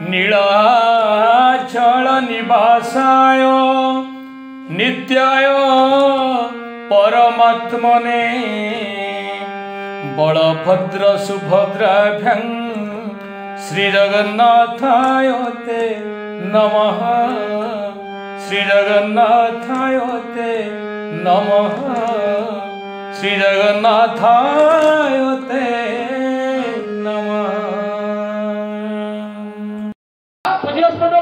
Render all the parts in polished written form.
नीलाचल निवासाय नित्याय परमात्मने बलभद्र सुभद्राभ्यां श्रीजगन्नाथाय ते नमः। श्रीजगन्नाथाय ते नमः। श्रीजगन्नाथाय ते नमः।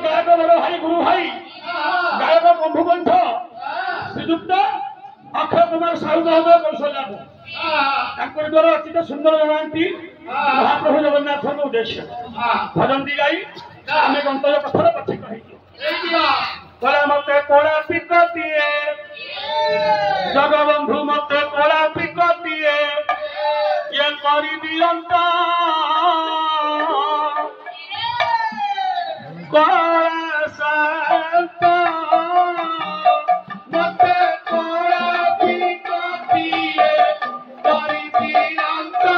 गायक बड़ भाई गुरु भाई गायक बंधुकंठ श्रीजुक्त अक्षय कुमार साहू महोदय कौशल्या द्वारा अत्यंत सुंदर जनाती महाप्रभु जगन्नाथ उद्देश्य भजनती गाई आम गंतव्य पथर पछे कहे मत कला पिक दिए जगबंधु मत कला पिक दिए ये करी दियंता मते कला पिक दिए करी दियंता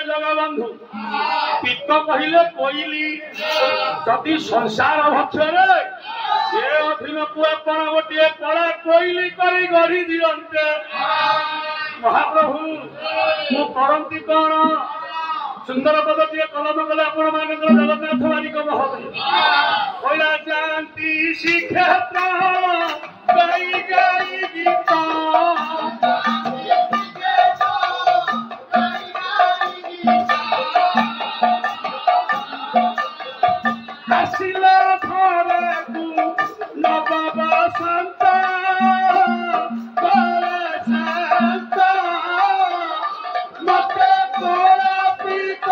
जगबंधु पिक कहले कोइली जदि संसार भक्षरे ये अधीन को आपण गोटे कला कोइली करी गढ़ी दियंते महाप्रभु मु करंती कौन सुंदर पद टे कलम कले आपण मानकर जगन्नाथ मालिक महोदय कहला जानती श्रीक्षेत्र गाई गाई गीत आसिला घरे तू नबाबा संता संता मते कोला पिक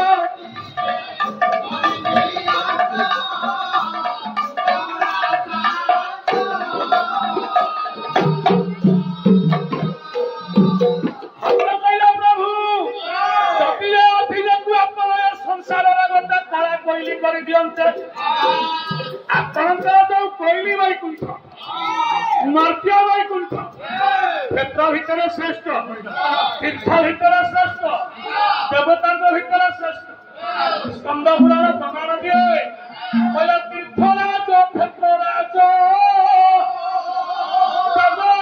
प्रभु सतीरे अधीन को आपण संसार गोटे कला कोइली कर दियंते आपणकर जो कोइली वैकुंठ मर्त्य वैकुंठ क्षेत्र भितर श्रेष्ठ तीर्थ भितर श्रेष्ठ देवता भितर श्रेष्ठ स्कंद पुराण प्रमाण दिए बोले तीर्थराज क्षेत्रराज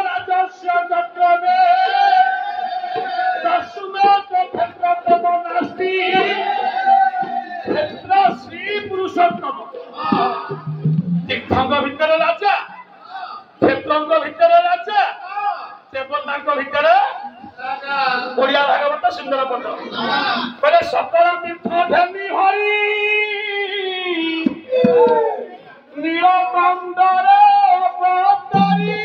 राजस्य चक्रमे दशमेत क्षेत्र तम नास्ति क्षेत्र श्री पुरुषोत्तम तीर्थंग भितर राजा क्षेत्रंग भितर राजा देवतांग भितर ओडिया भागवत सुंदर पद बोले सकल तीर्थ धनी हरि नीलकंदर अवतारी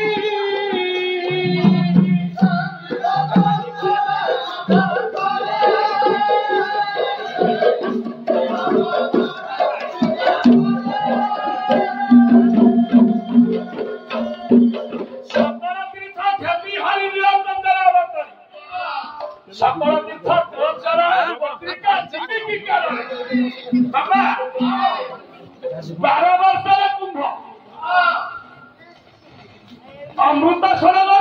सकल तीर्थ गोचर पत्रिका जीविकी कारण बाबा 12 वर्षर कुंभ अमृत सरलू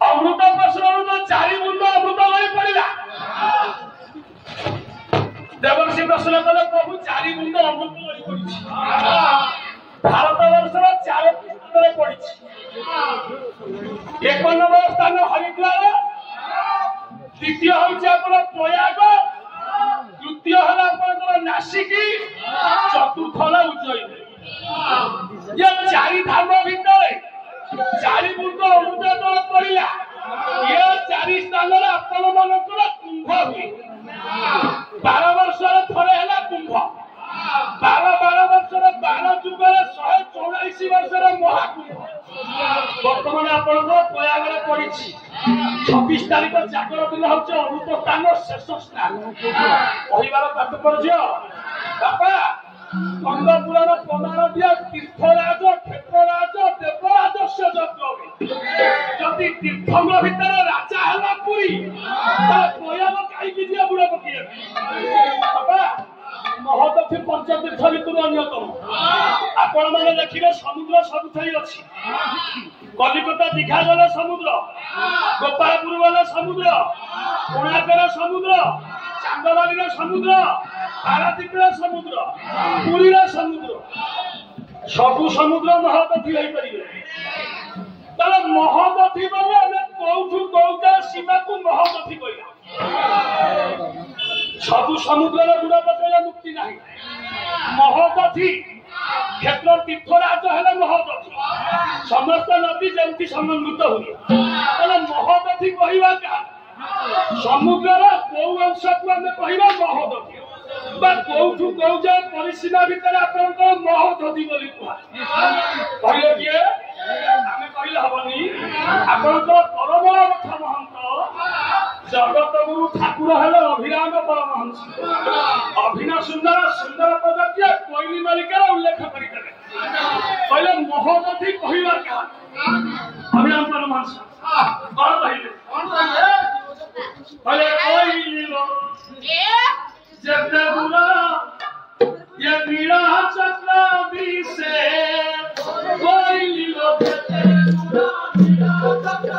अमृत प्रश्नरू तो 4 बुंद अमृत होई पड़िला देवर्षि प्रश्न कले प्रभु 4 बुंद अमृत होई पड़िछि भारत वर्षर 4 स्थान पड़िछि 1 नंबर स्थान हरिद्वार द्वितीय होइछि आपन प्रयाग तृतीय हला आपन नासिक चतुर्थ हला उज्जैन ये 4 धाम भितर 4 बुंद अमृत जल पड़िला ये 4 स्थान रे आपन मनकर कुंभ हुए 12 वर्षर थरे हला कुंभ 12 वर्षर 12 जुगरे 184 वर्षर महाकुंभ वर्तमान आपन प्रयाग रे पड़िछि 26 तारीख जागर दिन होचे अमृत स्थान शेष स्नान कहिबार तात्पर्य बापा स्कंद पुराण प्रमाण दिया तीर्थराज क्षेत्रराज देवराजस्य जग्रमे जदि तीर्थंग भितर राजा हला पुरी प्रयाग काई दिया बुड़ा पकिए बापा महदक्षी पंचतीर्थ भितर अन्यतम आपण मैंने देखिए समुद्र सबुठाई अच्छी कलिकता दीघा गले समुद्र, गोपालपुर गले समुद्र, कोणार्क समुद्र, चांदमारी समुद्र, पारादीप समुद्र, पुरी समुद्र, सबु समुद्र महादधी हो पारे। महादधी बोले कौठू कौटा सीमा को महादधी कहला। सबु समुद्र बुड़ा पकड़े मुक्ति नहीं। महादधी क्षेत्र तीर्थराज है महादधी, समस्त नदी जमती समन्वित हुए महादधी कहवा क्या समुद्र कौ अंश को आम कहवा महादधी कौठू कौ जाए परिसीमा भितर आप महादधी बोली कहले किए आम कहले हबनी आपण परम रथ महंत जगत गुरु ठाकुर हेले अभिराम परमहंस अभिनव सुंदर सुंदर पदक्य कोइली मालिकार उल्लेख करते कहले महादधी कहवा क्या अभिराम परमहंस कौन कहले जगत गुरु ये वीरा चक्र दिसे कोइली लो जगत गुरु वीरा चक्र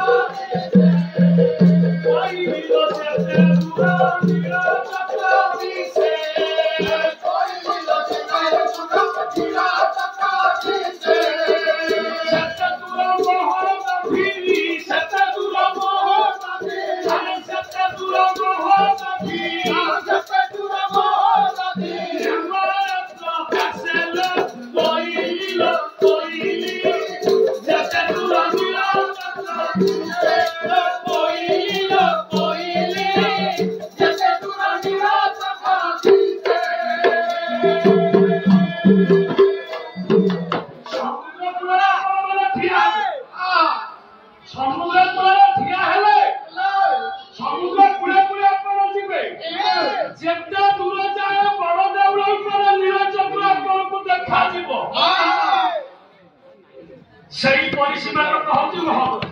कोइली लो जगत गुरु वीरा चक्र दिसे कोइली लो जगत गुरु वीरा चक्र दिसे सतगुरु महादधी सतगुरु महादधी सतगुरु महादधी सतगुरु महादधी सही परिसीमा कहूँ महादधी